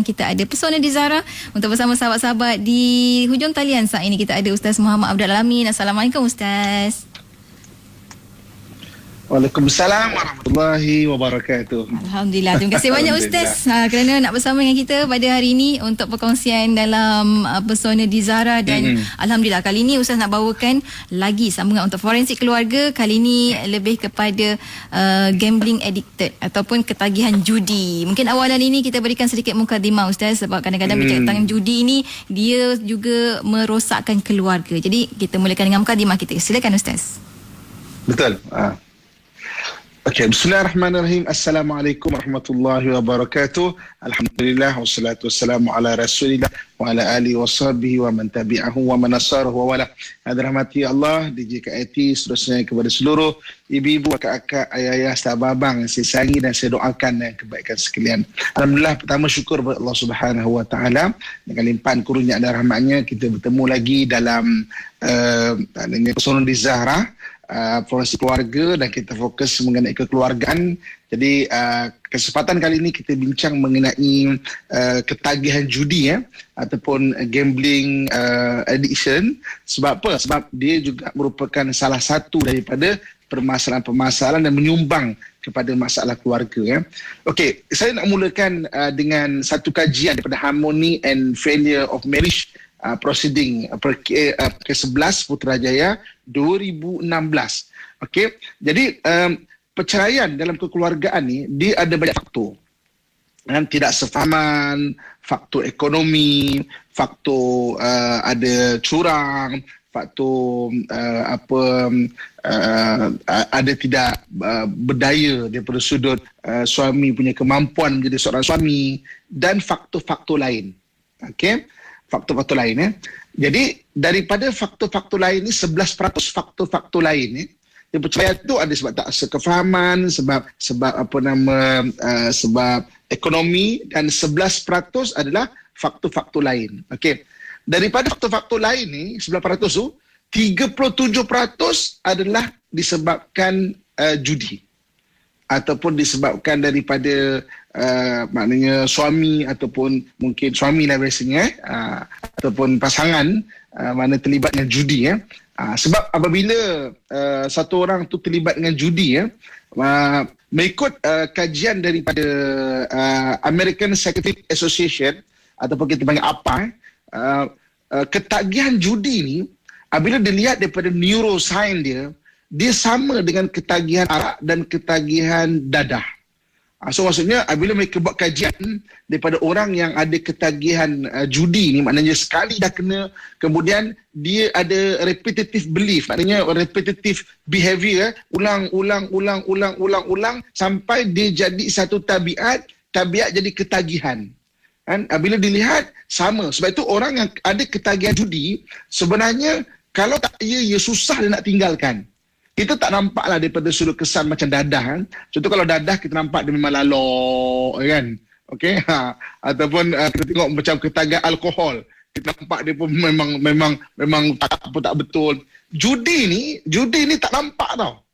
kita ada Pesona di Zahra untuk bersama sahabat-sahabat di hujung talian saat ini. Kita ada Ustaz Muhammad Abdul Alamin. Assalamualaikum Ustaz. Waalaikumsalam warahmatullahi wabarakatuh. Alhamdulillah. Terima kasih banyak Ustaz kerana nak bersama dengan kita pada hari ini untuk perkongsian dalam Pesona di Zahra. Dan Alhamdulillah kali ini Ustaz nak bawakan lagi sambungan untuk forensik keluarga. Kali ini lebih kepada gambling addicted ataupun ketagihan judi. Mungkin awalan ini kita berikan sedikit mukadimah Ustaz, sebab kadang-kadang bicara tentang judi ini dia juga merosakkan keluarga. Jadi kita mulakan dengan mukadimah kita. Silakan Ustaz. Betul. Okey, bismillahirrahmanirrahim. Assalamualaikum warahmatullahi wabarakatuh. Alhamdulillah wassalatu wassalamu ala Rasulillah wa ala alihi washabihi wa man tabi'ahu wa man nasarahu wa wala. Rahmati Allah DJKIT seterusnya kepada seluruh ibu-ibu, kakak-kakak, ayah-ayah, sahabat abang yang saya sayangi dan saya doakan yang kebaikan sekalian. Alhamdulillah, pertama syukur kepada Allah Subhanahu wa taala dengan limpahan kurnia dan rahmatnya kita bertemu lagi dalam Pesona di Zahra, forensik keluarga, dan kita fokus mengenai kekeluargaan. Jadi kesempatan kali ini kita bincang mengenai ketagihan judi ataupun gambling addiction. Sebab apa? Sebab dia juga merupakan salah satu daripada permasalahan-permasalahan dan menyumbang kepada masalah keluarga. Okey, saya nak mulakan dengan satu kajian daripada Harmony and Failure of Marriage Proceeding ke-11 Putrajaya 2016. Okey, jadi perceraian dalam kekeluargaan ni dia ada banyak faktor. Tidak sefahaman, faktor ekonomi, faktor ada curang, faktor ada tidak berdaya daripada sudut suami punya kemampuan menjadi seorang suami, dan faktor-faktor lain. Okey, faktor-faktor lain. Jadi daripada faktor-faktor lain ni 11% faktor-faktor lain ni yang percaya tu ada sebab tak sekefahaman, sebab sebab ekonomi, dan 11% adalah faktor-faktor lain. Okey. Daripada faktor-faktor lain ni 11% tu 37% adalah disebabkan judi ataupun disebabkan daripada maknanya suami ataupun mungkin suami lah biasanya ataupun pasangan mana terlibat dengan judi. Sebab apabila satu orang tu terlibat dengan judi, mengikut kajian daripada American Psychiatric Association ataupun kita panggil APA, ketagihan judi ni apabila dilihat daripada neuroscience dia sama dengan ketagihan arak dan ketagihan dadah. So maksudnya apabila mereka buat kajian daripada orang yang ada ketagihan judi ni, maknanya sekali dah kena, kemudian dia ada repetitive belief, maknanya repetitive behavior, ulang sampai dia jadi satu tabiat jadi ketagihan. Kan? Bila dilihat sama. Sebab itu orang yang ada ketagihan judi sebenarnya kalau tak ia susah dia nak tinggalkan. Kita tak nampaklah daripada sudut kesan macam dadah kan. Contoh kalau dadah kita nampak dia memang lalok kan. Okey, ataupun kita tengok macam ketagihan alkohol, kita nampak dia pun memang tak betul. Judi ni tak nampak tau.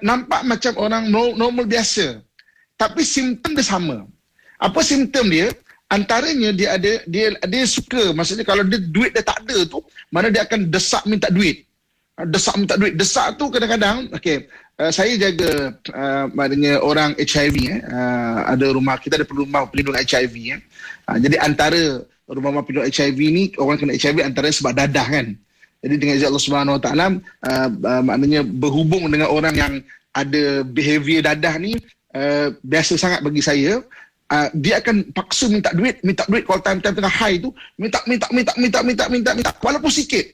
Nampak macam orang normal biasa. Tapi simptom dia sama. Apa simptom dia? Antaranya dia suka, maksudnya kalau dia duit dia tak ada tu, mana dia akan desak minta duit. Desak tu kadang-kadang, okey, saya jaga maknanya orang HIV, ada rumah, kita ada rumah pelindung HIV. Jadi antara rumah pelindung HIV ni, orang kena HIV antara sebab dadah kan. Jadi dengan izin Allah Subhanahu Wa Taala, maknanya berhubung dengan orang yang ada behavior dadah ni, biasa sangat bagi saya. Dia akan paksa minta duit kalau time-time tengah high tu, minta walaupun sikit.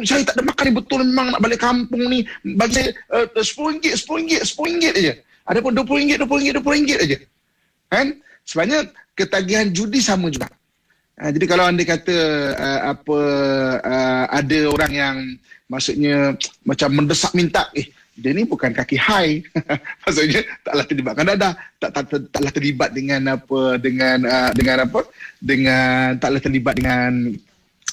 Saya tak ada makan ni, betul memang nak balik kampung ni, bagi saya RM10 aja. Adapun RM20 aja. Kan? Sebenarnya ketagihan judi sama juga. Jadi kalau anda kata ada orang yang maksudnya macam mendesak minta, dia ni bukan kaki high. Maksudnya taklah terlibatkan dadah, taklah terlibat dengan taklah terlibat dengan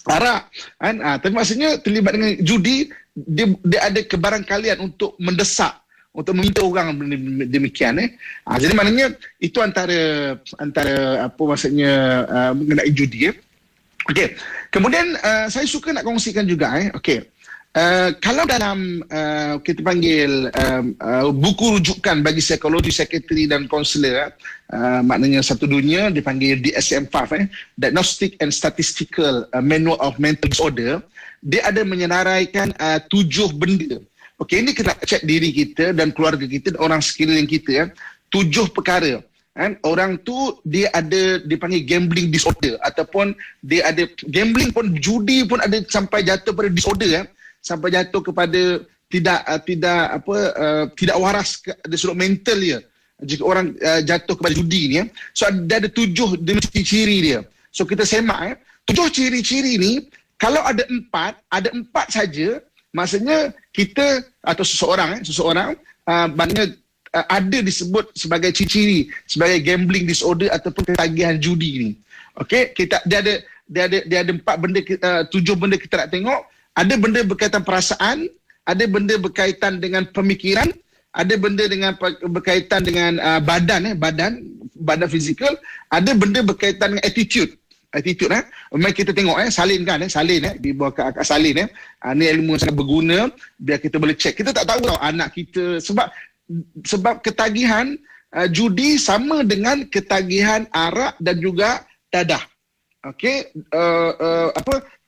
arak kan. Tapi maksudnya terlibat dengan judi, dia ada kebarangkalian untuk mendesak, untuk meminta orang demikian. Jadi maknanya itu antara apa maksudnya mengenai judi. Okey. Kemudian saya suka nak kongsikan juga. Okey. Kalau dalam kita panggil buku rujukan bagi psikologi, psikiatri dan kaunselor, maknanya satu dunia dipanggil DSM-5, Diagnostic and Statistical Manual of Mental Disorder, dia ada menyenaraikan 7 benda. Okey, ini kita cek diri kita dan keluarga kita dan orang sekeliling kita, 7 perkara. Orang tu dia dipanggil gambling disorder, ataupun dia ada gambling pun, judi pun ada sampai jatuh pada disorder, sampai jatuh kepada tidak waras dari sudut mental dia jika orang jatuh kepada judi ni. So dia ada 7 ciri-ciri dia. So kita semak 7 ciri-ciri ni, kalau ada 4 saja, maksudnya kita atau seseorang maknanya ada disebut sebagai ciri-ciri sebagai gambling disorder ataupun ketagihan judi ni. Okey, dia ada 4 benda, 7 benda kita nak tengok. Ada benda berkaitan perasaan, ada benda berkaitan dengan pemikiran, ada benda berkaitan dengan badan fizikal, ada benda berkaitan dengan attitude. Memang kita tengok salin di bawah akak salin ni ilmu yang sangat berguna biar kita boleh cek. Kita tak tahu anak kita sebab ketagihan judi sama dengan ketagihan arak dan juga dadah. Okey,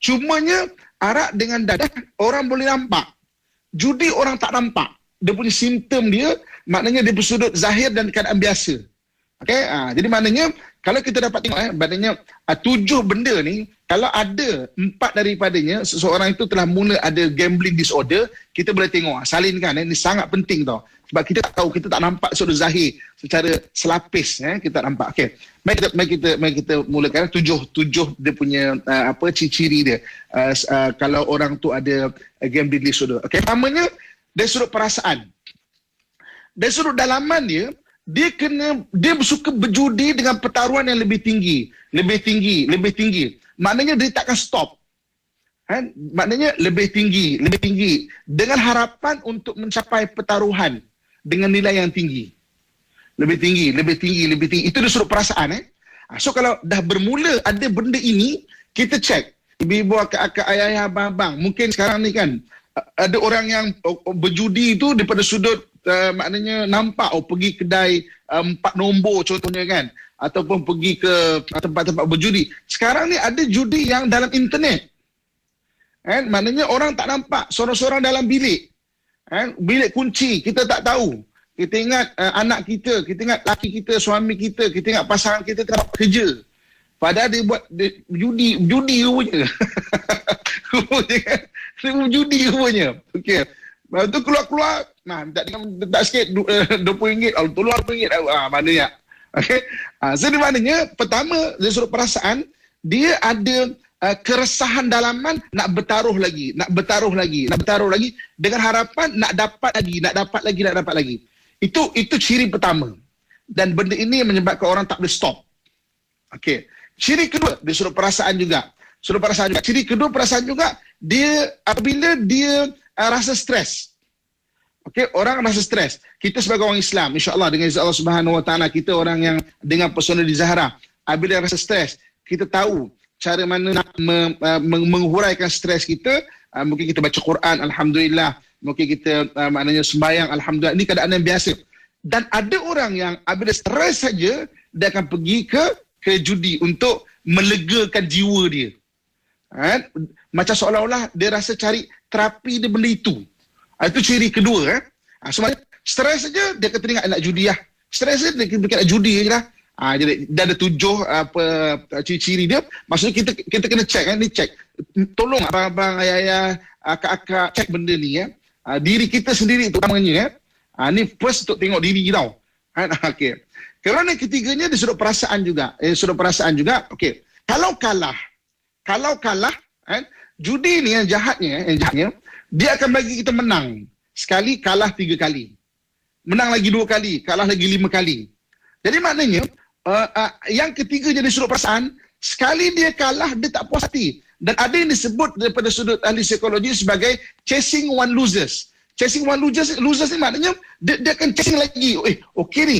cumanya arak dengan dadah orang boleh nampak. Judi orang tak nampak. Dia punya simptom dia, maknanya dia bersudut zahir dan keadaan biasa. Okey, jadi maknanya kalau kita dapat tengok maknanya 7 benda ni, kalau ada 4 daripadanya seseorang itu telah mula ada gambling disorder, kita boleh tengok salinkan. Ini sangat penting tau. Sebab kita tak tahu, kita tak nampak sudut zahir secara selapis, kita tak nampak. Okey. Mari kita mulakan 7 dia punya ciri-ciri dia. Kalau orang tu ada gambling disorder. Okey, pertamanya dari sudut perasaan. Dari sudut dalaman dia suka berjudi dengan pertaruhan yang lebih tinggi. Maknanya dia takkan stop. Maknanya lebih tinggi dengan harapan untuk mencapai pertaruhan dengan nilai yang tinggi. Lebih tinggi. Itu dari sudut perasaan. So kalau dah bermula ada benda ini, kita cek. Ibu-ibu, akak, ayah, abang. Mungkin sekarang ni kan ada orang yang berjudi itu daripada sudut maknanya nampak pergi kedai 4 nombor contohnya kan, ataupun pergi ke tempat-tempat berjudi. Sekarang ni ada judi yang dalam internet. Maknanya orang tak nampak, sorang-sorang dalam bilik. Bilik kunci, kita tak tahu. Kita ingat anak kita ingat laki kita, suami kita ingat pasangan kita tengah kerja. Padahal dia buat judi rupanya. Dia judi rupanya. Okey. Lepas tu keluar, tak sikit RM20, tolong RM20. Maknanya. Okey. Jadi maknanya, pertama, dari sudut perasaan, dia ada keresahan dalaman nak bertaruh lagi dengan harapan nak dapat lagi. Itu ciri pertama. Dan benda ini menyebabkan orang tak boleh stop. Okey. Ciri kedua, dari sudut perasaan juga. Ciri kedua perasaan juga, dia apabila dia rasa stres. Okey, orang rasa stres. Kita sebagai orang Islam, insya-Allah dengan izin Allah Subhanahu Wa Taala, kita orang yang dengan persona di Zahra, apabila rasa stres, kita tahu cara mana nak menghuraikan stres kita. Mungkin kita baca Quran, alhamdulillah. Mungkin kita maknanya sembahyang, alhamdulillah. Ini keadaan yang biasa. Dan ada orang yang apabila stres saja, dia akan pergi ke judi untuk melegakan jiwa dia. Macam seolah-olah dia rasa cari terapi dia benda itu. Itu ciri kedua. Sebenarnya stres saja dia akan teringat nak judi lah. Stres saja dia nak judi je lah. Jadi dah ada 7 ciri-ciri dia. Maksudnya kita kena cek ni cek. Tolong abang-abang, ayah-ayah, akak-akak cek benda ni diri kita sendiri terutamanya. Ni first untuk tengok diri tau. Okey. Kerana ketiganya di sudut perasaan juga. Okey. Kalau kalah, judi ni yang jahatnya, dia akan bagi kita menang. Sekali, kalah 3 kali. Menang lagi 2 kali, kalah lagi 5 kali. Jadi maknanya, yang ketiga jadi sudut perasaan, sekali dia kalah, dia tak puas hati. Dan ada yang disebut daripada sudut ahli psikologi sebagai chasing one losers. Chasing one losers ni maknanya dia akan chasing lagi. Okey ni.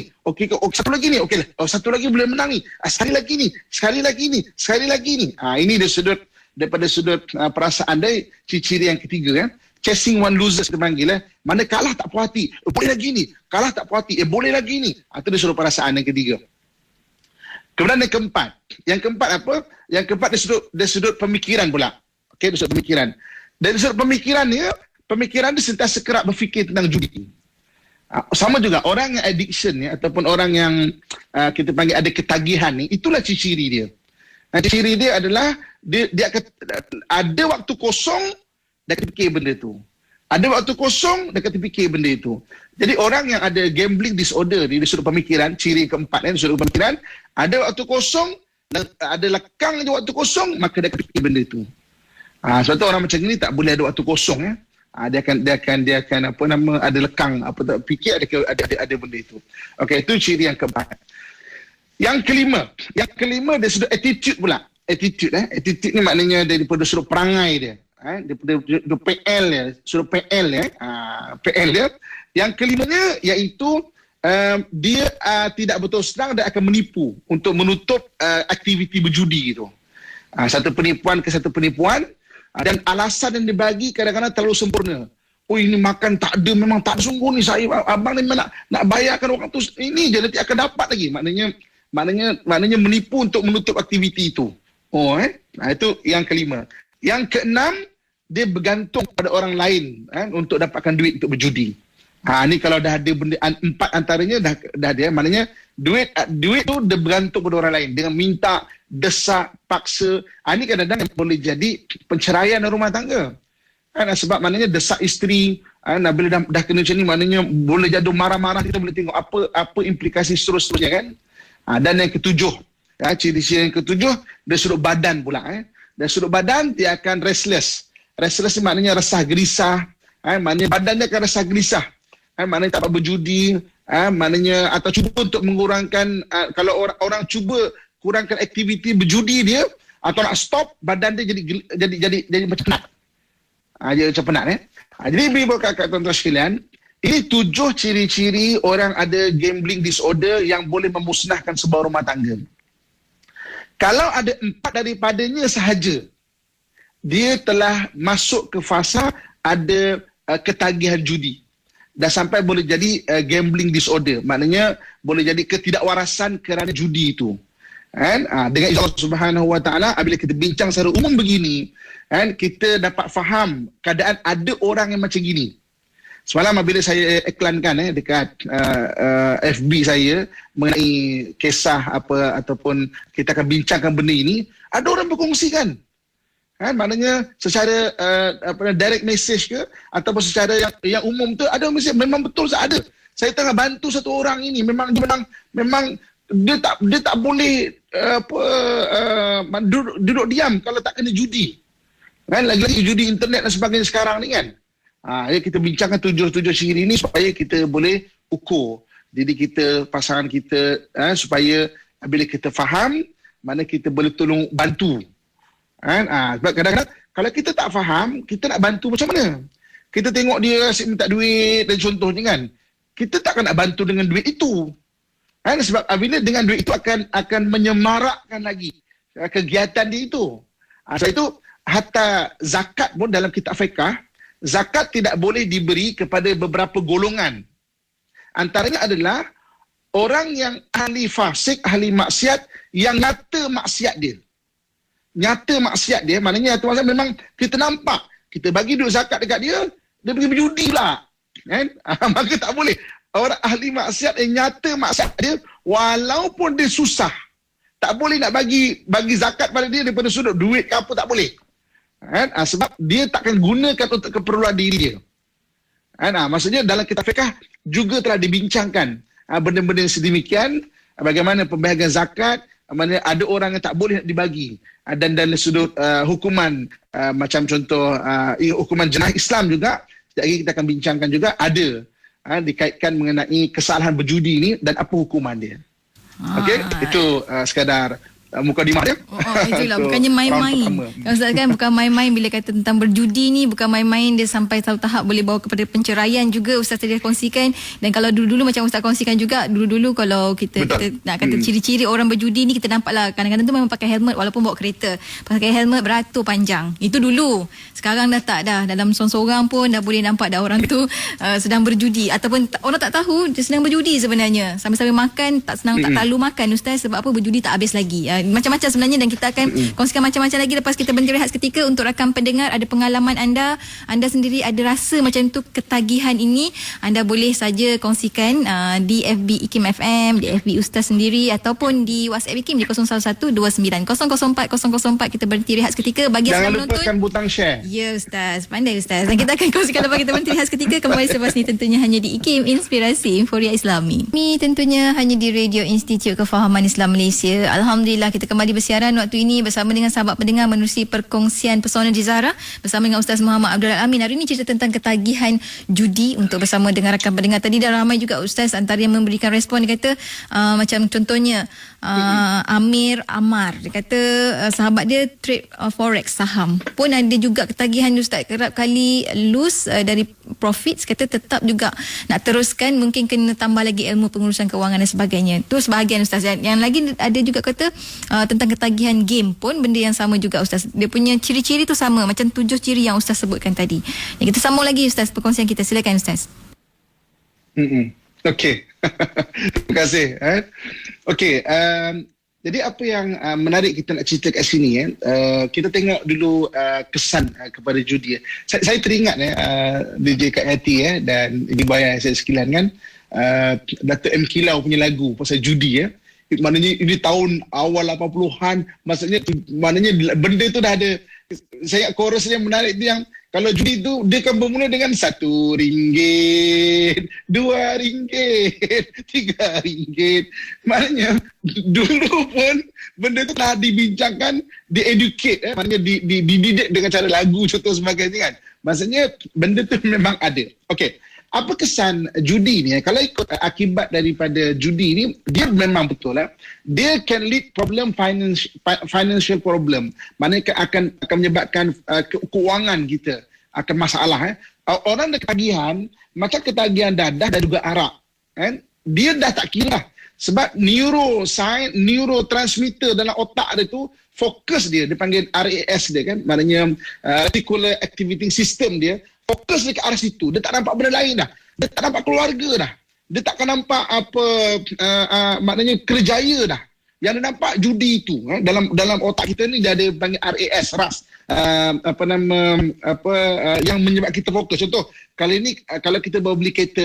Satu lagi ni. Okey. Satu lagi boleh menang ni. Sekali lagi ni. Ini daripada sudut perasaan dia, ciri-ciri yang ketiga. Chasing one losers dia panggil. Mana kalah tak puas hati. Boleh lagi ni. Kalah tak puas hati. Boleh lagi ni. Itu dia sudut perasaan yang ketiga. Kemudian yang keempat apa? Yang keempat dari sudut pemikiran pula. Okey, dari sudut pemikiran. Dari sudut pemikiran dia sentiasa kerap berfikir tentang judi. Sama juga orang yang addiction ni ataupun orang yang kita panggil ada ketagihan ni, itulah ciri dia. Ciri dia adalah dia akan ada waktu kosong dia akan fikir benda tu. Ada waktu kosong dia akan fikir benda itu. Jadi orang yang ada gambling disorder di sudut pemikiran, ciri keempat di sudut pemikiran, ada waktu kosong, ada lekang je waktu kosong, maka dia akan fikir benda itu. Sebab tu orang macam ni tak boleh ada waktu kosong ya. Dia akan ada lekang tak fikir ada benda itu. Okey, itu ciri yang keempat. Yang kelima dari sudut attitude pula. Attitude ni maknanya daripada sudut perangai dia. Daripada PL dia, sudut PL dia. PL dia. Yang kelimanya iaitu dia tidak betul senang dan akan menipu untuk menutup aktiviti berjudi itu. Satu penipuan ke satu penipuan. Dan alasan yang dibagi kadang-kadang terlalu sempurna. Ini makan tak ada, memang tak sungguh ni saya, abang ni memang nak bayarkan orang tu, ini je nanti akan dapat lagi. Maknanya menipu untuk menutup aktiviti itu. Itu yang kelima. Yang keenam, dia bergantung pada orang lain untuk dapatkan duit untuk berjudi. Ni kalau dah ada benda empat antaranya dah ada, maknanya duit tu dia bergantung pada orang lain dengan minta, desak, paksa. Ini kadang-kadang boleh jadi penceraian dalam rumah tangga. Sebab maknanya desak isteri, bila dah kena macam ni, maknanya boleh jadi marah-marah. Kita boleh tengok apa implikasi seterusnya kan. Dan yang ketujuh, ciri-ciri yang ketujuh, dari sudut badan pula. Dari sudut badan, dia akan restless. Restless ni maknanya resah gelisah. Maknanya badan dia akan resah gelisah. Maknanya tak dapat berjudi. Maknanya atau cuba untuk mengurangkan, kalau orang cuba kurangkan aktiviti berjudi dia atau nak stop, badan dia jadi macam penat. Jadi macam penat Jadi ibu kakak tuan-tuan sekalian, ini 7 ciri-ciri orang ada gambling disorder yang boleh memusnahkan sebuah rumah tangga. Kalau ada 4 daripadanya sahaja, dia telah masuk ke fasa ada ketagihan judi. Dah sampai boleh jadi gambling disorder. Maknanya boleh jadi ketidakwarasan kerana judi itu. Dengan izin Allah Subhanahu Wa Taala, apabila kita bincang secara umum begini, kita dapat faham keadaan ada orang yang macam gini. Semalam apabila saya iklankan dekat FB saya mengenai kisah apa ataupun kita akan bincangkan benda ini, ada orang berkongsikan. Maknanya secara direct message ke ataupun secara yang umum tu ada message, memang betul ada. Saya tengah bantu satu orang ini, memang dia tak boleh duduk diam kalau tak kena judi. Lagi-lagi judi internet dan sebagainya sekarang ni kan. Kita bincangkan 7 ciri ini supaya kita boleh ukur diri kita, pasangan kita, supaya bila kita faham, mana kita boleh tolong bantu. Sebab kadang-kadang kalau kita tak faham, kita nak bantu macam mana? Kita tengok dia asyik minta duit dan contohnya kan, kita takkan nak bantu dengan duit itu. Sebab bila dengan duit itu akan menyemarakkan lagi kegiatan dia itu. Sebab itu hatta zakat pun dalam kitab fiqh, zakat tidak boleh diberi kepada beberapa golongan. Antaranya adalah orang yang ahli fasik, ahli maksiat, yang nyata maksiat dia. Nyata maksiat dia, maknanya tu maksudnya memang kita nampak, kita bagi duit zakat dekat dia, dia pergi berjudi pula. Maka tak boleh. Orang ahli maksiat yang nyata maksiat dia, walaupun dia susah, tak boleh nak bagi zakat pada dia daripada sudut duit ke apa, tak boleh. Sebab dia takkan gunakan untuk keperluan diri dia. Maksudnya dalam kitab fiqh juga telah dibincangkan benda-benda yang sedemikian, bagaimana pembahagian zakat, mana ada orang yang tak boleh nak dibagi, dan dari sudut hukuman, macam contoh hukuman jenayah Islam juga, sekejap lagi kita akan bincangkan juga, ada dikaitkan mengenai kesalahan berjudi ni dan apa hukuman dia. Okey, itu sekadar mukadimah dia. Itulah So, bukannya main-main. round pertama. Ustaz kan bukan main-main bila kata tentang berjudi ni, bukan main-main, dia sampai satu tahap boleh bawa kepada penceraian juga Ustaz tadi kongsikan. Dan kalau dulu-dulu macam Ustaz kongsikan juga, dulu-dulu kalau kita nak kata ciri-ciri orang berjudi ni, kita nampaklah kadang-kadang tu memang pakai helmet walaupun bawa kereta. Pakai helmet beratur panjang. Itu dulu. Sekarang dah tak dah. Dalam seorang-seorang pun dah boleh nampak dah orang tu sedang berjudi, ataupun orang tak tahu dia sedang berjudi sebenarnya. Sambil-sambil makan tak lalu makan Ustaz, sebab apa? Berjudi tak habis lagi. Macam-macam sebenarnya, dan kita akan kongsikan macam-macam lagi lepas kita berhenti rehat seketika. Untuk rakan pendengar, ada pengalaman anda sendiri ada rasa macam tu, ketagihan ini, anda boleh saja kongsikan di FB IKIM FM, di FB Ustaz sendiri, ataupun di WhatsApp IKIM di 01129004. Kita berhenti rehat seketika. Bagi yang Jangan lupakan butang share. Ya Ustaz, pandai Ustaz. Dan kita akan kongsikan lepas kita berhenti rehat seketika. Kembali selepas ni, tentunya hanya di IKIM, Inspirasi Inforia Islami. Ini tentunya hanya di Radio Institut Kefahaman Islam Malaysia. Alhamdulillah, kita kembali bersiaran waktu ini bersama dengan sahabat pendengar menerusi perkongsian pesona Jizara bersama dengan Ustaz Muhammad Abdul Amin. Hari ini cerita tentang ketagihan judi untuk bersama dengan rakan pendengar. Tadi dah ramai juga Ustaz antara yang memberikan respon. Dia kata macam contohnya Amir Amar, dia kata sahabat dia trade forex saham pun ada juga ketagihan Ustaz, kerap kali lose dari profits. Kata tetap juga nak teruskan, mungkin kena tambah lagi ilmu pengurusan kewangan dan sebagainya. Tu sebahagian Ustaz. Yang lagi ada juga kata tentang ketagihan game pun benda yang sama juga Ustaz. Dia punya ciri-ciri tu sama macam 7 ciri yang Ustaz sebutkan tadi. Yang kita sambung lagi Ustaz perkongsian kita. Silakan Ustaz. Okey. Terima kasih. Okey, jadi apa yang menarik kita nak cerita kat sini, kita tengok dulu kesan kepada judi. Saya teringat DJ Kak Yati dan Ibu Bayar saya sekalian kan, Dato' M. Kilau punya lagu pasal judi. Maknanya ini tahun awal 80-an, maknanya benda tu dah ada. Saya ingat chorusnya menarik tu, yang kalau judi tu dia kan bermula dengan RM1, RM2, RM3. Maknanya dulu pun benda tu dah dibincangkan, di-educate, maknanya dididik dengan cara lagu contoh sebagainya kan. Maksudnya benda tu memang ada. Okey. Apa kesan judi ni? Kalau ikut akibat daripada judi ni, dia memang betul dia can lead problem financial problem. Maknanya akan menyebabkan keuangan kita akan masalah. Orang ada ketagihan, maka ketagihan dadah dan juga arak kan, dia dah tak kira sebab neurotransmitter dalam otak dia tu fokus dia panggil RAS dia kan, maknanya reticular activating system dia fokus dia ke arah situ. Dia tak nampak benda lain dah. Dia tak nampak keluarga dah. Dia takkan nampak apa maknanya kerjaya dah. Yang dia nampak judi itu. Dalam otak kita ni dia ada panggil RAS. Yang menyebabkan kita fokus. Contoh, kalau kita bawa beli kereta,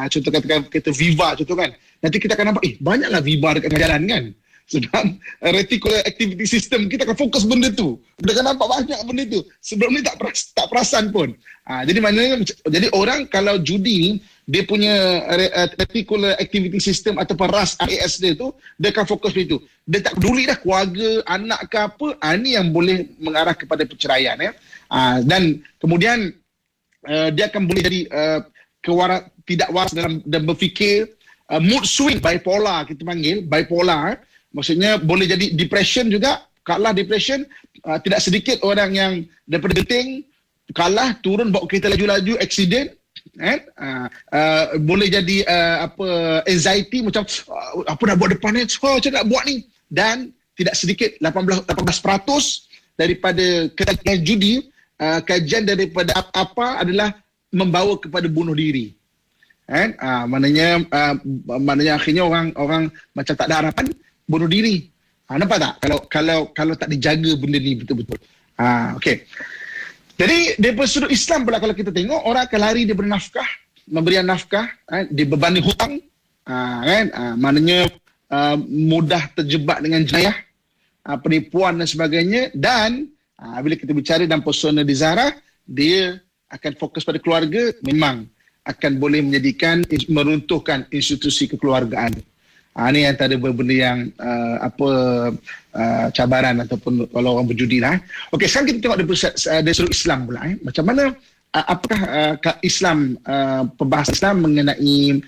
contoh katakan kereta Viva contoh kan. Nanti kita akan nampak banyaklah Viva dekat jalan kan. Sebab reticular activity system kita akan fokus benda tu. Dia akan nampak banyak benda tu. Sebelum ni tak perasan pun. Jadi maknanya, jadi orang kalau judi ni, dia punya reticular activity system ataupun RAS dia tu, dia akan fokus itu. Dia tak peduli dah keluarga, anak ke apa. Ini yang boleh mengarah kepada perceraian. Dan kemudian dia akan boleh jadi tidak waras dalam berfikir, mood swing, bipolar kita panggil, bipolar. Maksudnya boleh jadi depression juga. Kalah depression, tidak sedikit orang yang daripada genting, kalah, turun, bawa kereta laju-laju, accident. Boleh jadi anxiety, macam apa nak buat depan ni, macam nak buat ni. Dan tidak sedikit 18% daripada ketagihan judi, kajian daripada apa adalah membawa kepada bunuh diri. Maknanya akhirnya orang macam tak ada harapan, bunuh diri. Nampak tak? Kalau tak dijaga benda ni betul-betul. Okey. Jadi daripada sudut Islam pula, kalau kita tengok, orang akan lari daripada nafkah, memberian nafkah, dibebani hutang, maknanya mudah terjebak dengan jenayah, penipuan dan sebagainya. Dan bila kita bicara dalam persona Jizara, dia akan fokus pada keluarga, memang akan boleh meruntuhkan institusi kekeluargaan. Ini antara benda yang cabaran ataupun kalau orang berjudi lah. Okey, sekarang kita tengok dari sudut Islam pula. Macam mana, apakah Islam, perbahasan Islam mengenai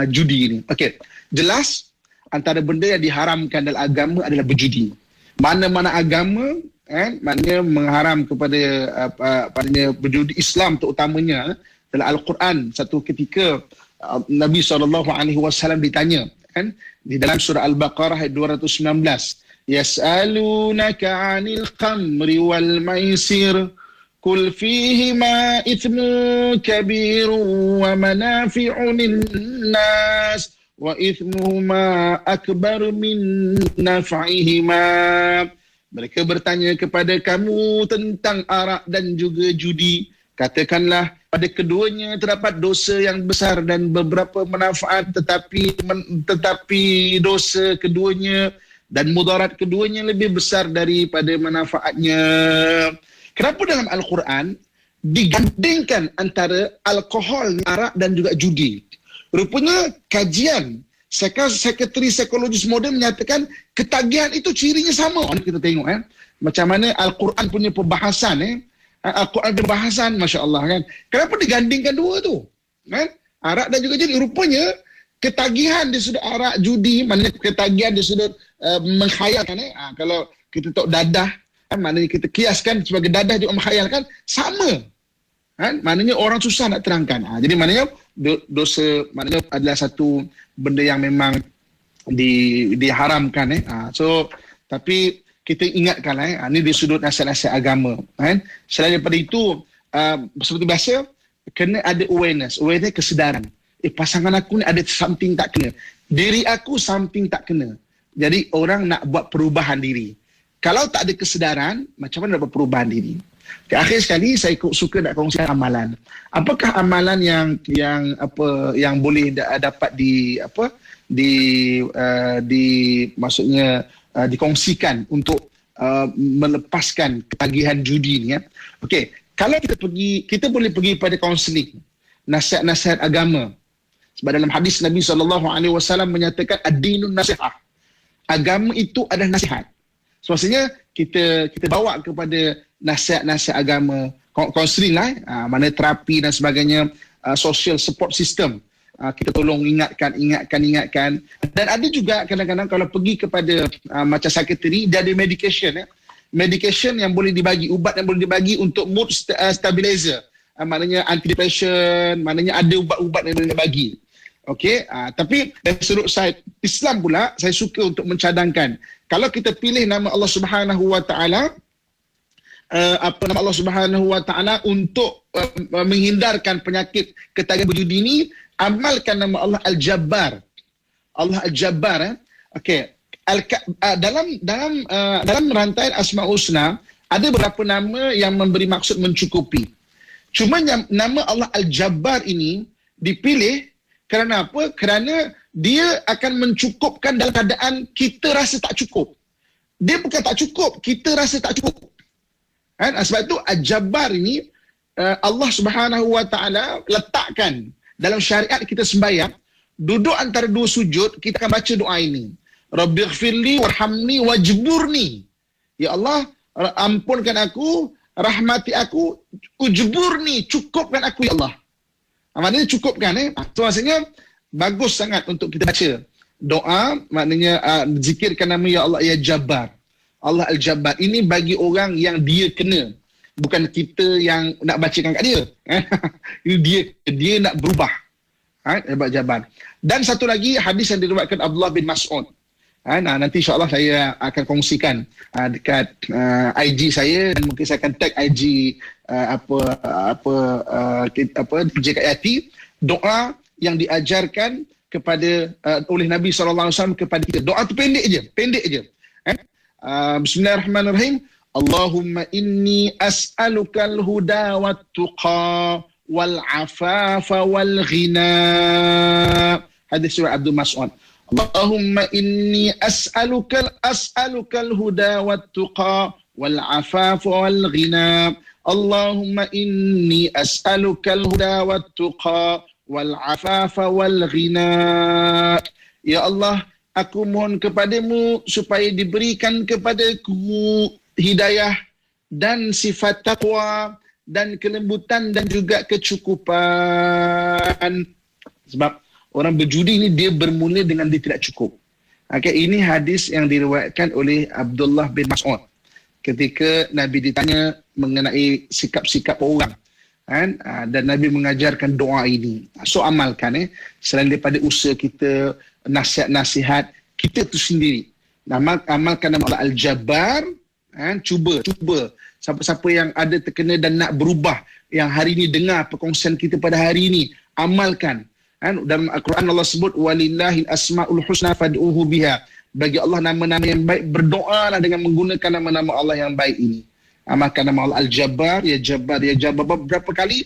judi ini? Okey, jelas antara benda yang diharamkan dalam agama adalah berjudi. Mana-mana agama maknanya mengharam kepada berjudi, Islam terutamanya. Dalam Al-Quran satu ketika Nabi SAW ditanya di dalam surah Al-Baqarah ayat 219, yas'alunaka 'anil khamri wal maisir qul fihima ithmun kabirun wa manafi'u lin-nas wa ithmuhuma akbar min naf'ihima. Mereka bertanya kepada kamu tentang arak dan juga judi. Katakanlah, pada keduanya terdapat dosa yang besar dan beberapa manfaat, tetapi dosa keduanya dan mudarat keduanya lebih besar daripada manfaatnya. Kenapa dalam Al-Quran digandingkan antara alkohol, arak dan juga judi? Rupanya kajian sekretari psikologis moden menyatakan ketagihan itu cirinya sama. Kita tengok macam mana Al-Quran punya perbahasan Al-Quran perbahasan, Masya Allah kan. Kenapa digandingkan dua tu? Arak dan juga judi. Rupanya ketagihan di sudut arak, judi, maknanya ketagihan di sudut menghayalkan. Kalau kita tahu dadah, maknanya kita kiaskan sebagai dadah juga menghayalkan, sama. Maknanya orang susah nak terangkan. Jadi maknanya dosa maknanya adalah satu benda yang memang diharamkan. So, tapi kita ingatkan ini di sudut nasihat-nasihat agama. Selain daripada itu, seperti biasa, kena ada awareness kesedaran. Pasangan aku ni ada something tak kena. Diri aku something tak kena. Jadi orang nak buat perubahan diri. Kalau tak ada kesedaran, macam mana nak buat perubahan diri? Akhir sekali saya suka nak kongsikan amalan. Apakah amalan yang boleh dapat maksudnya dikongsikan untuk melepaskan ketagihan judi ni Okey, kalau kita boleh pergi pada kaunseling, nasihat-nasihat agama. Sebab dalam hadis Nabi SAW menyatakan ad-dinun nasihah. Agama itu adalah nasihat. So, maksudnya kita bawa kepada nasihat-nasihat agama, kaunseling mana terapi dan sebagainya, social support system. Kita tolong ingatkan. Dan ada juga kadang-kadang kalau pergi kepada macam sekretari, dia ada medication. Medication yang boleh dibagi, ubat yang boleh dibagi untuk mood stabilizer. Maknanya antidepressant, maknanya ada ubat-ubat yang boleh dibagi. Okey, tapi dari sudut side Islam pula, saya suka untuk mencadangkan. Kalau kita pilih nama Allah Subhanahu Wa Taala, nama Allah Subhanahu Wa Taala untuk menghindarkan penyakit ketagihan berjudi ini, amalkan nama Allah Al-Jabbar. Allah Al-Jabbar. Okey. Dalam rantaian Asmaul Husna ada beberapa nama yang memberi maksud mencukupi. Cuma nama Allah Al-Jabbar ini dipilih kerana apa? Kerana dia akan mencukupkan dalam keadaan kita rasa tak cukup. Dia bukan tak cukup, kita rasa tak cukup. Sebab itu Al-Jabbar ini Allah Subhanahu Wa Taala letakkan dalam syariat kita sembahyang, duduk antara dua sujud, kita akan baca doa ini. Rabbighfirli warhamni wajburni. Ya Allah, ampunkan aku, rahmati aku, ujburni, cukupkan aku ya Allah. Maknanya cukupkan. So, maksudnya bagus sangat untuk kita baca doa, maknanya zikirkan nama ya Allah ya Jabbar. Allah Al-Jabbar. Ini bagi orang yang dia kena. Bukan kita yang nak bacakan kat dia. Ini dia nak berubah. Hebat Jabbar. Dan satu lagi hadis yang diriwayatkan Abdullah bin Mas'ud. Nanti insya-Allah saya akan kongsikan dekat IG saya, dan mungkin saya akan tag IG JKIT, doa yang diajarkan kepada oleh Nabi SAW kepada kita. Doa tu pendek je. Bismillahirrahmanirrahim. Allahumma inni as'alukal huda wat tuqa wal afafa wal ghina. Hadis surah Abdul Mas'ud. Allahumma inni as'alukal huda wat tuqa wal afafa wal ghina. Allahumma inni as'alukal huda wat tuqa wal afafa wal ghina. Ya Allah, aku mohon kepadamu supaya diberikan kepadaku hidayah dan sifat taqwa dan kelembutan dan juga kecukupan. Sebab orang berjudi ni dia bermula dengan dia tidak cukup. Okay, ini hadis yang diriwayatkan oleh Abdullah bin Mas'ud. Ketika Nabi ditanya mengenai sikap-sikap orang, kan? Dan Nabi mengajarkan doa ini. So amalkan selain daripada usaha kita, nasihat-nasihat kita tu sendiri. Amalkan nama Allah Al-Jabbar, kan? Cuba siapa-siapa yang ada terkena dan nak berubah, yang hari ini dengar perkongsian kita pada hari ini, amalkan. Kan? Dalam Al-Quran Allah sebut walillahil asmaul husna fad'uhu biha. Bagi Allah nama-nama yang baik, berdoalah dengan menggunakan nama-nama Allah yang baik ini. Amalkan nama Allah Al-Jabbar, ya Jabbar, ya Jabbar. Berapa kali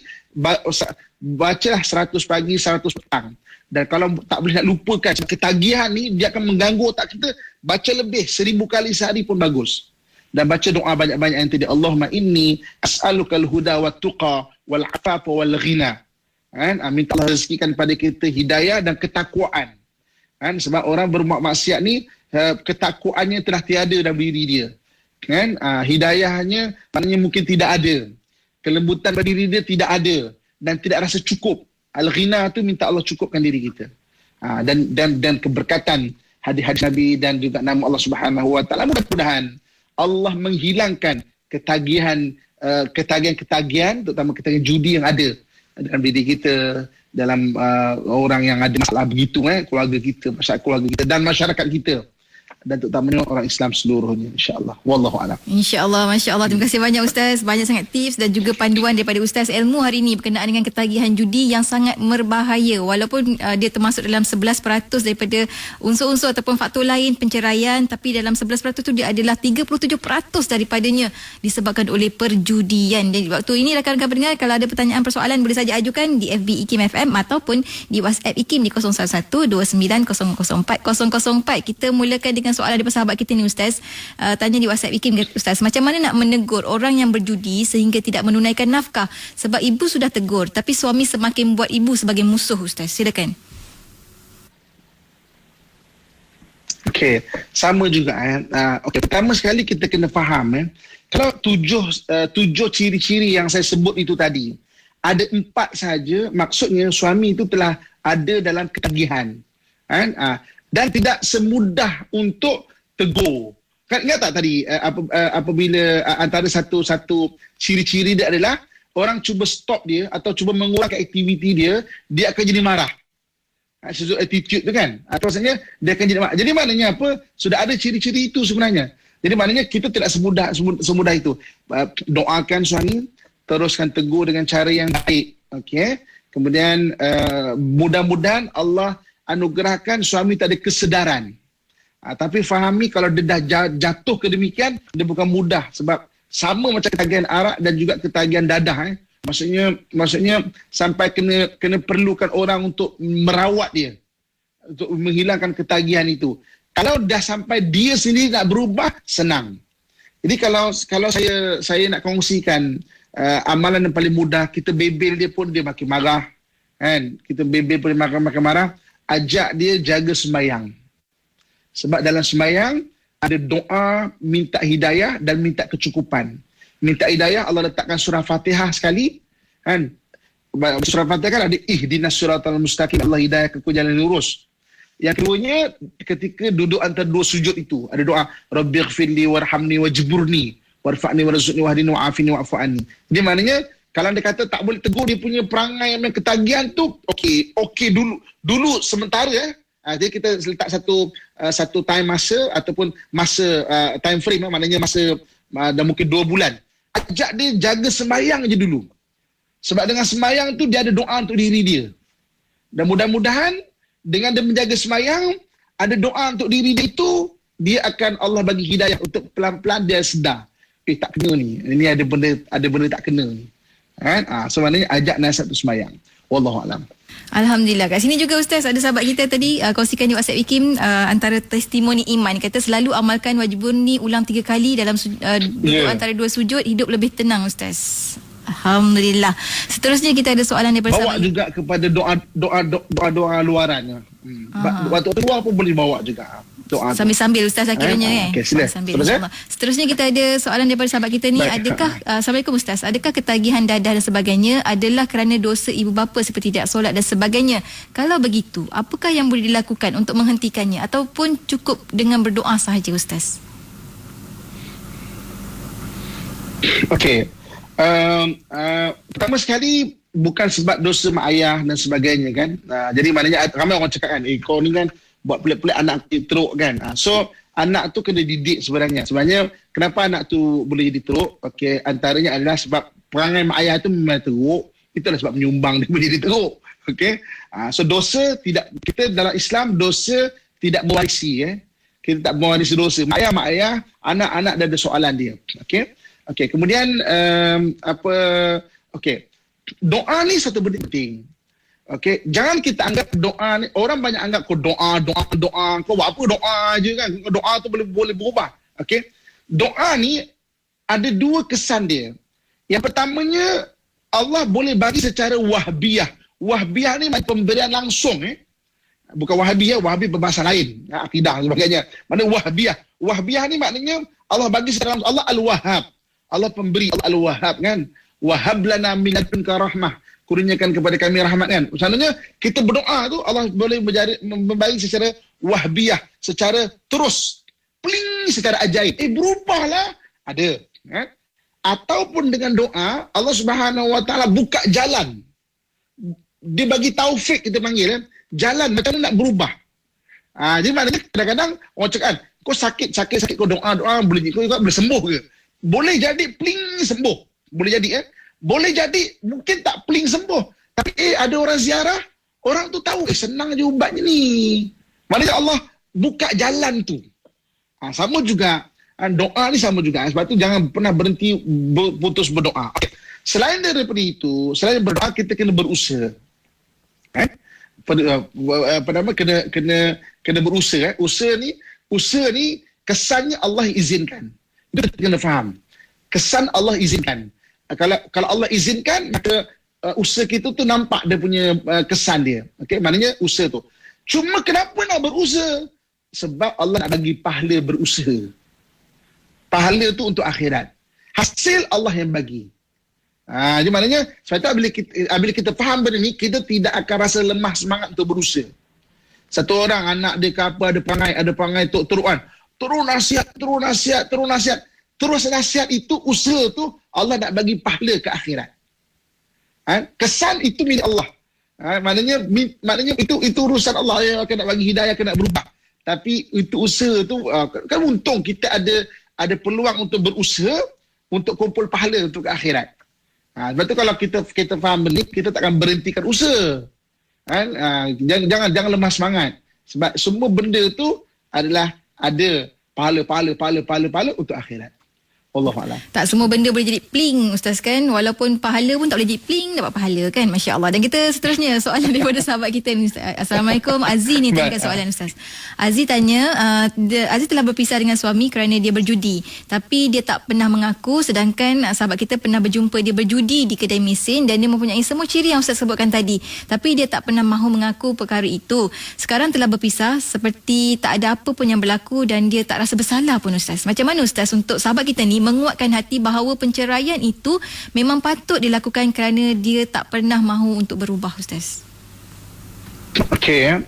bacalah 100 pagi, 100 petang. Dan kalau tak boleh nak lupakan ketagihan ni, dia akan mengganggu otak kita, baca lebih 1000 kali sehari pun bagus. Dan baca doa banyak-banyak yang tadi, Allahumma inni as'alukal huda wa tuqa wal afafa wal ghina. Kan? Minta Allah rezekikan pada kita hidayah dan ketakwaan. Kan? Sebab orang berbuat maksiat ni, ketakwaannya telah tiada dalam diri dia. Kan? Hidayahnya maknanya mungkin tidak ada. Kelembutan pada diri dia tidak ada. Dan tidak rasa cukup. Al-ghina tu minta Allah cukupkan diri kita. Dan keberkatan hadis-hadis Nabi dan juga nama Allah Subhanahu Wa Taala, mudah-mudahan Allah menghilangkan ketagihan, terutama ketagihan judi yang ada dalam diri kita, dalam orang yang ada masalah begitu, keluarga kita, masyarakat keluarga kita dan masyarakat kita, dan terutamanya orang Islam seluruhnya, insya-Allah. Wallahu a'lam. Insya-Allah, masya-Allah. Terima kasih banyak Ustaz. Banyak sangat tips dan juga panduan daripada Ustaz ilmu hari ini berkenaan dengan ketagihan judi yang sangat berbahaya. Walaupun dia termasuk dalam 11% daripada unsur-unsur ataupun faktor lain penceraian, tapi dalam 11% tu dia adalah 37% daripadanya disebabkan oleh perjudian. Dan waktu ini rakan-rakan pendengar, kalau ada pertanyaan persoalan boleh saja ajukan di FB IKIM FM ataupun di WhatsApp IKIM di 01129004 Kita mulakan dengan soalan daripada sahabat kita ni Ustaz. Tanya di WhatsApp IKIM, Ustaz, macam mana nak menegur orang yang berjudi sehingga tidak menunaikan nafkah? Sebab ibu sudah tegur tapi suami semakin buat ibu sebagai musuh, Ustaz. Silakan. Okey, sama juga. Okey, pertama sekali kita kena faham kalau tujuh ciri-ciri yang saya sebut itu tadi, ada 4 saja, maksudnya suami itu telah ada dalam ketagihan. Kan? Dan tidak semudah untuk tegur. Kan ingat tak tadi apabila antara satu ciri-ciri dia adalah orang cuba stop dia atau cuba mengurangkan aktiviti dia, dia akan jadi marah. Sesuatu attitude tu kan. Maksudnya dia akan jadi marah. Jadi maknanya apa? Sudah ada ciri-ciri itu sebenarnya. Jadi maknanya kita tidak semudah itu. Doakan suami, teruskan tegur dengan cara yang baik. Okey. Kemudian mudah-mudahan Allah anugerahkan suami tak ada kesedaran. Tapi fahami kalau dia dah jatuh ke demikian, dia bukan mudah. Sebab sama macam ketagihan arak dan juga ketagihan dadah. Maksudnya sampai kena perlukan orang untuk merawat dia, untuk menghilangkan ketagihan itu. Kalau dah sampai dia sendiri nak berubah, senang. Jadi kalau saya nak kongsikan amalan yang paling mudah, kita bebel dia pun dia makin marah. Kan? Kita bebel pun dia makin marah. Ajak dia jaga sembahyang. Sebab dalam sembahyang ada doa minta hidayah dan minta kecukupan. Minta hidayah, Allah letakkan surah Fatihah sekali. Kan? Surah Fatihah kan ada ihdinas siratal mustaqim, Allah hidayah ke jalan lurus. Yang keduanya, ketika duduk antara dua sujud itu, ada doa Rabbighfirli warhamni wajburni warfa'ni warzuqni wahdini wa'afini wa'fu anni. Dia maknanya kalau dia kata tak boleh tegur dia punya perangai yang ketagihan tu, okey dulu sementara jadi kita letak satu time masa ataupun masa time frame, maknanya masa dah mungkin 2 bulan. Ajak dia jaga sembahyang je dulu. Sebab dengan sembahyang tu dia ada doa untuk diri dia. Dan mudah-mudahan dengan dia menjaga sembahyang, ada doa untuk diri dia itu, dia akan Allah bagi hidayah untuk pelan-pelan dia sedar. Tak kena ni. Ini ada benda tak kena ni. Kan? Sebenarnya ajak nasihat tu sembahyang. Wallahu a'lam. Alhamdulillah. Kat sini juga Ustaz, ada sahabat kita tadi kongsikan di WhatsApp IKIM antara testimoni iman. Kata selalu amalkan wajibun ni ulang 3 kali dalam duduk antara 2 sujud, hidup lebih tenang Ustaz. Alhamdulillah. Seterusnya kita ada soalan daripada bawa juga kepada doa luaran. Waktu luar pun boleh bawa juga. doa tu. Sambil-sambil Ustaz akhirnya Okey, sila. Sambil, insyaAllah. Seterusnya kita ada soalan daripada sahabat kita ni. Adakah Assalamualaikum Ustaz, adakah ketagihan dadah dan sebagainya adalah kerana dosa ibu bapa seperti tidak solat dan sebagainya? Kalau begitu, apakah yang boleh dilakukan untuk menghentikannya ataupun cukup dengan berdoa sahaja Ustaz? Okey. Pertama sekali bukan sebab dosa mak ayah dan sebagainya kan. Jadi maknanya ramai orang cakap kan, kau ni kan buat pelik-pelik anak teruk kan. So anak tu kena didik sebenarnya. Sebenarnya kenapa anak tu boleh jadi teruk? Okey, antaranya adalah sebab perangai mak ayah tu memang teruk. Itulah sebab menyumbang dia menjadi teruk. Okey. So dosa tidak, kita dalam Islam dosa tidak mewarisi Kita tak mewarisi dosa. Mak ayah, anak-anak dah ada soalan dia. Okey. Okey, kemudian okey. Doa ni satu benda penting. Okey, jangan kita anggap doa ni, orang banyak anggap kau doa, kau buat apa doa je kan. Doa tu boleh berubah. Okey. Doa ni ada dua kesan dia. Yang pertamanya, Allah boleh bagi secara wahbiyah. Wahbiyah ni macam pemberian langsung Bukan wahabi wahabi berbahasa lain. Akidah dan sebagainya. Mana wahbiyah? Wahbiyah ni maknanya Allah bagi secara langsung. Allah Al-Wahhab. Allah pemberi, Allah Al-Wahhab kan. Wahab lana min ladunka rahmah. Kurniakan kepada kami rahmat kan. Maksudnya kita berdoa tu Allah boleh memberi secara wahbiyah, secara terus, pling, secara ajaib. Berubahlah. Ada. Ataupun dengan doa Allah Subhanahu Wa Taala buka jalan. Dia bagi taufik, kita panggil jalan macam mana nak berubah. Jadi maknanya kadang-kadang orang cakap, kau sakit kau doa boleh sembuh ke? Boleh jadi pling sembuh. Boleh jadi boleh jadi mungkin tak pling sembuh. Tapi ada orang ziarah, orang tu tahu senang je ubatnya ni. Maknanya Allah buka jalan tu. Sama juga doa ni sama juga. Sebab tu jangan pernah berhenti putus berdoa. Selain daripada itu, selain berdoa kita kena berusaha. Kena berusaha. Usaha ni kesannya Allah izinkan. Itu kita kena faham. Kesan Allah izinkan. Kalau Allah izinkan, maka usaha kita tu nampak dia punya kesan dia. Okey, maknanya usaha tu. Cuma kenapa nak berusaha? Sebab Allah nak bagi pahala berusaha. Pahala tu untuk akhirat. Hasil Allah yang bagi. Jadi maknanya sebab tu bila kita faham benda ni, kita tidak akan rasa lemah semangat untuk berusaha. Satu orang anak dia ke apa ada perangai teruk-terukan. Terus nasihat. Terus nasihat itu, usaha tu Allah nak bagi pahala ke akhirat. Kesan itu milik Allah. Maknanya itu urusan Allah yang akan nak bagi hidayah, akan nak berubah. Tapi itu usaha tu kan untung kita ada peluang untuk berusaha untuk kumpul pahala untuk ke akhirat. Sebab tu kalau kita faham benda ni, kita tak akan berhentikan usaha. Jangan lemah semangat. Sebab semua benda tu adalah ada pahala untuk akhirat. Wallahualam. Tak semua benda boleh jadi pling Ustaz kan. Walaupun pahala pun tak boleh jadi pling dapat pahala kan. Masya Allah. Dan kita seterusnya soalan daripada sahabat kita ni Ustaz. Assalamualaikum. Aziz ni tanya soalan Ustaz. Aziz tanya, Aziz telah berpisah dengan suami kerana dia berjudi. Tapi dia tak pernah mengaku, sedangkan sahabat kita pernah berjumpa dia berjudi di kedai mesin dan dia mempunyai semua ciri yang Ustaz sebutkan tadi. Tapi dia tak pernah mahu mengaku perkara itu. Sekarang telah berpisah seperti tak ada apa pun yang berlaku dan dia tak rasa bersalah pun Ustaz. Macam mana Ustaz untuk sahabat kita ni menguatkan hati bahawa penceraian itu memang patut dilakukan kerana dia tak pernah mahu untuk berubah Ustaz? Okey,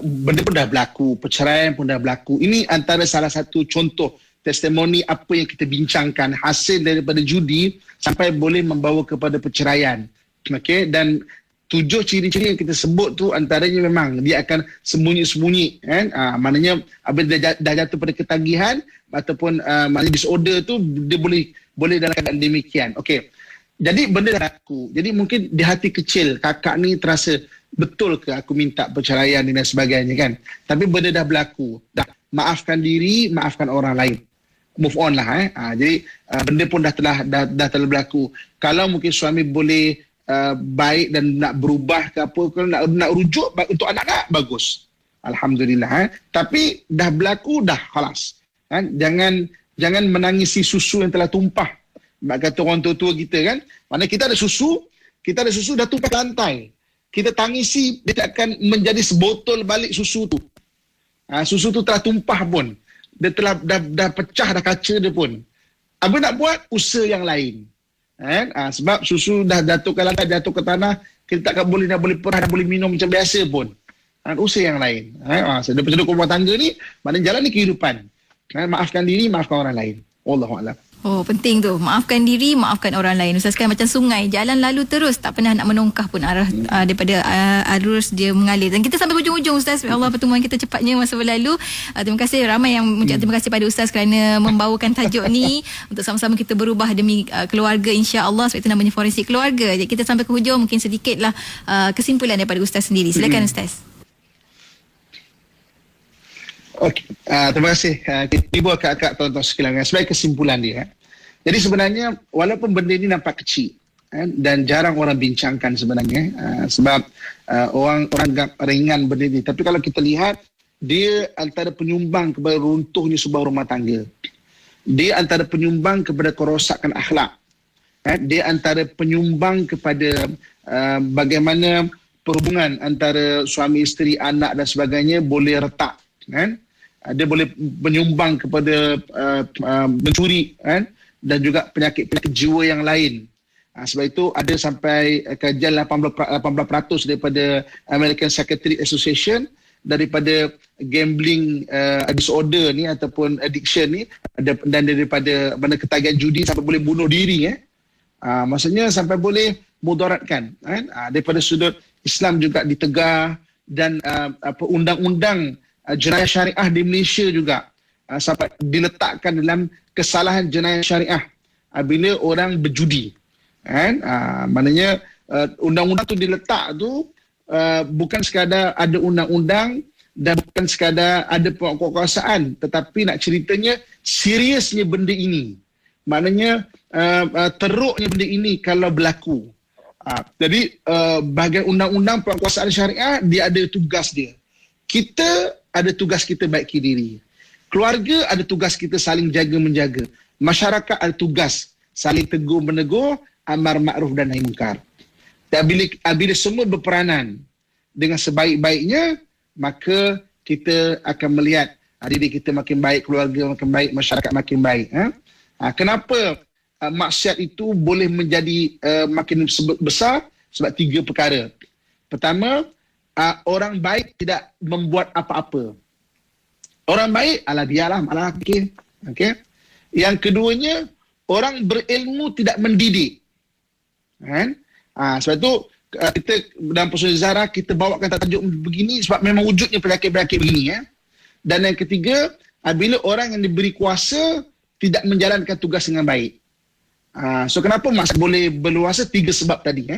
benda pun dah berlaku, perceraian pun dah berlaku. Ini antara salah satu contoh testimoni apa yang kita bincangkan, hasil daripada judi sampai boleh membawa kepada perceraian. Okey, dan 7 ciri-ciri yang kita sebut tu antaranya memang dia akan sembunyi-sembunyi kan. Maknanya apabila dah jatuh pada ketagihan ataupun maknanya disorder tu dia boleh dalam keadaan demikian. Okey. Jadi benda dah berlaku. Jadi mungkin di hati kecil kakak ni terasa betul ke aku minta perceraian dan sebagainya kan. Tapi benda dah berlaku. Dah maafkan diri, maafkan orang lain. Move on lah jadi benda pun dah telah berlaku. Kalau mungkin suami boleh baik dan nak berubah ke apa, kalau nak rujuk untuk anak-anak bagus, alhamdulillah. Tapi dah berlaku dah, khalas kan. Jangan menangisi susu yang telah tumpah. Kata orang tua-tua kita kan, mana kita ada susu dah tumpah ke lantai, kita tangisi, dia akan menjadi sebotol balik susu tu. Susu tu telah tumpah pun. Dia telah dah pecah dah kaca dia pun. Apa nak buat? Usaha yang lain. Kan? Sebab susu dah jatuh ke lantai, jatuh ke tanah, kita tak boleh perah, dah boleh minum macam biasa pun. Usaha yang lain. Daripada rumah tangga ni, maknanya jalan ni kehidupan. Maafkan diri, maafkan orang lain. Wallahualam. Oh, penting tu. Maafkan diri, maafkan orang lain. Ustaz, kan macam sungai, jalan lalu terus, tak pernah nak menongkah pun arah daripada arus dia mengalir. Dan kita sampai hujung-hujung, Ustaz. Ya Allah, pertemuan kita cepatnya masa berlalu. Terima kasih ramai yang mengucap terima kasih pada Ustaz kerana membawakan tajuk ni untuk sama-sama kita berubah demi keluarga, insya-Allah. Sebab itu namanya forensik keluarga. Jadi kita sampai ke hujung, mungkin sedikitlah kesimpulan daripada Ustaz sendiri. Silakan Ustaz. Okey, terima kasih ibu, akak-akak, tuan-tuan sekalian. Sebagai kesimpulan dia, jadi sebenarnya walaupun benda ini nampak kecil dan jarang orang bincangkan sebenarnya, sebab orang anggap ringan benda ini, tapi kalau kita lihat, dia antara penyumbang kepada runtuhnya sebuah rumah tangga. Dia antara penyumbang kepada kerosakan akhlak. Dia antara penyumbang kepada bagaimana perhubungan antara suami isteri, anak dan sebagainya boleh retak. Dia boleh menyumbang kepada mencuri dan juga penyakit-penyakit jiwa yang lain. Sebab itu ada sampai kajian 18% daripada American Psychiatric Association daripada gambling disorder ni ataupun addiction ni, dan daripada ketagihan judi sampai boleh bunuh diri. Maksudnya sampai boleh mudaratkan. Daripada sudut Islam juga ditegar, dan undang-undang jenayah syariah di Malaysia juga sampai diletakkan dalam kesalahan jenayah syariah bila orang berjudi. Maknanya undang-undang tu diletak tu bukan sekadar ada undang-undang dan bukan sekadar ada penguasaan, tetapi nak ceritanya seriusnya benda ini. Maknanya teruknya benda ini kalau berlaku. Jadi bahagian undang-undang penguasaan syariah, dia ada tugas dia. Kita ada tugas kita baiki diri. Keluarga ada tugas kita saling jaga-menjaga. Masyarakat ada tugas saling tegur menegur, amar makruf dan nahi munkar. Dan bila semua berperanan dengan sebaik-baiknya, maka kita akan melihat diri kita makin baik, keluarga makin baik, masyarakat makin baik. Kenapa maksiat itu boleh menjadi makin besar? Sebab 3 perkara. Pertama, orang baik tidak membuat apa-apa. Orang baik, biarlah, malah fikir. Okay? Yang keduanya, orang berilmu tidak mendidik. Sebab itu kita dalam Persona Zahra kita bawakan tajuk begini sebab memang wujudnya penyakit-penyakit begini. Dan yang ketiga, bila orang yang diberi kuasa tidak menjalankan tugas dengan baik. So kenapa maksud boleh berluasa? 3 sebab tadi.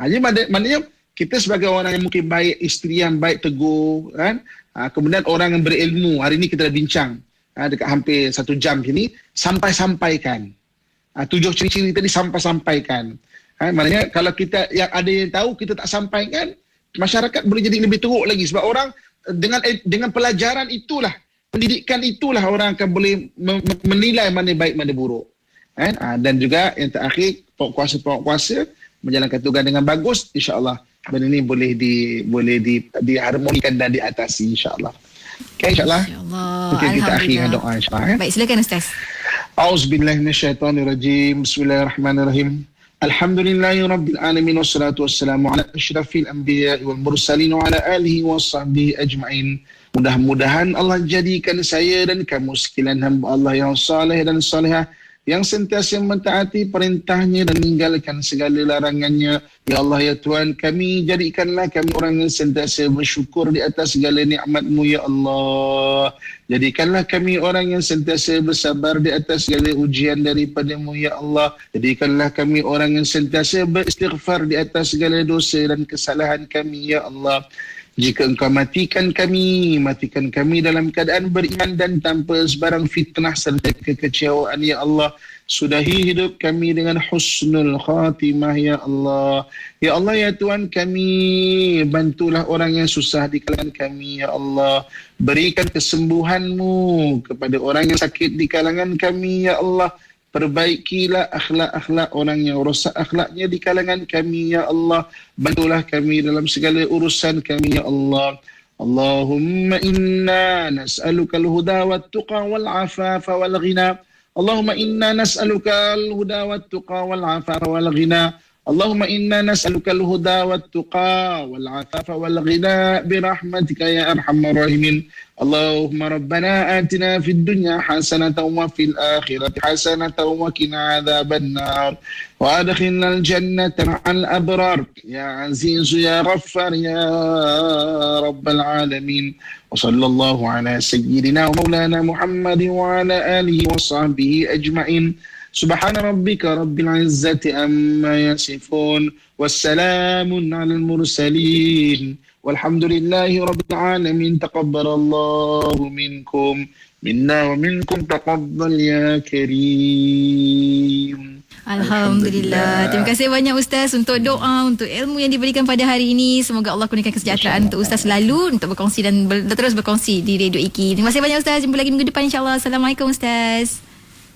Jadi maknanya kita sebagai orang yang mungkin baik, isteri yang baik, tegur, kemudian orang yang berilmu, hari ini kita dah bincang dekat hampir 1 jam sini, sampaikan. 7 ciri-ciri tadi sampaikan. Maknanya kalau kita yang ada yang tahu, kita tak sampaikan, masyarakat boleh jadi lebih teruk lagi. Sebab orang dengan pelajaran itulah, pendidikan itulah orang akan boleh menilai mana baik, mana buruk. Dan juga yang terakhir, pokok-kuasa menjalankan tugas dengan bagus, insya-Allah benda ni boleh diharmonikan dan diatasi, insya-Allah. Okay, insya-Allah. Mungkin kita akhir dengan doa, insya-Allah. Baik, silakan Ustaz. A'udzubillahi minasyaitonirrajim. Bismillahirrahmanirrahim. Alhamdulillahirabbil alamin wassalatu wassalamu ala asyrafil anbiya'i wal mursalin wa ala alihi washabbihi ajmain. Mudah-mudahan Allah jadikan saya dan kamu sekalian hamba Allah yang saleh dan salihah, yang sentiasa mentaati perintahnya dan meninggalkan segala larangannya. Ya Allah, ya Tuhan kami, jadikanlah kami orang yang sentiasa bersyukur di atas segala nikmat-Mu, ya Allah. Jadikanlah kami orang yang sentiasa bersabar di atas segala ujian daripada-Mu, ya Allah. Jadikanlah kami orang yang sentiasa beristighfar di atas segala dosa dan kesalahan kami, ya Allah. Jika Engkau matikan kami dalam keadaan beriman dan tanpa sebarang fitnah serta kekecewaan, ya Allah. Sudahi hidup kami dengan husnul khatimah, ya Allah. Ya Allah, ya Tuhan kami, bantulah orang yang susah di kalangan kami, ya Allah. Berikan kesembuhan-Mu kepada orang yang sakit di kalangan kami, ya Allah. Perbaikilah akhlak-akhlak orang yang rosak akhlaknya di kalangan kami, ya Allah. Bantulah kami dalam segala urusan kami, ya Allah. اللهم إنا نسألك الهدى والتقى والعفاف والغنى اللهم إنا نسألك الهدى والتقى والعفاف والغنى اللهم إنا نسألك الهدى والتقى والعفاف والغنى برحمتك يا أرحم الراحمين اللهم ربنا آتنا في الدنيا حسنة وفي الآخرة حسنة وقنا عذاب النار وأدخلنا الجنة مع الأبرار يا عزيز يا غفار يا رب العالمين وصلى الله على سيدنا ومولانا محمد وعلى آله وصحبه أجمعين سبحان ربك رب العزة عما يصفون والسلام على المرسلين والحمد لله رب العالمين تقبل الله منكم منا ومنكم تقبل يا كريم. Alhamdulillah. Terima kasih banyak Ustaz untuk doa, untuk ilmu yang diberikan pada hari ini. Semoga Allah kurniakan kesejahteraan untuk Ustaz selalu untuk berkongsi dan terus berkongsi di Radio Iki. Terima kasih banyak Ustaz. Jumpa lagi minggu depan insya-Allah. Assalamualaikum Ustaz.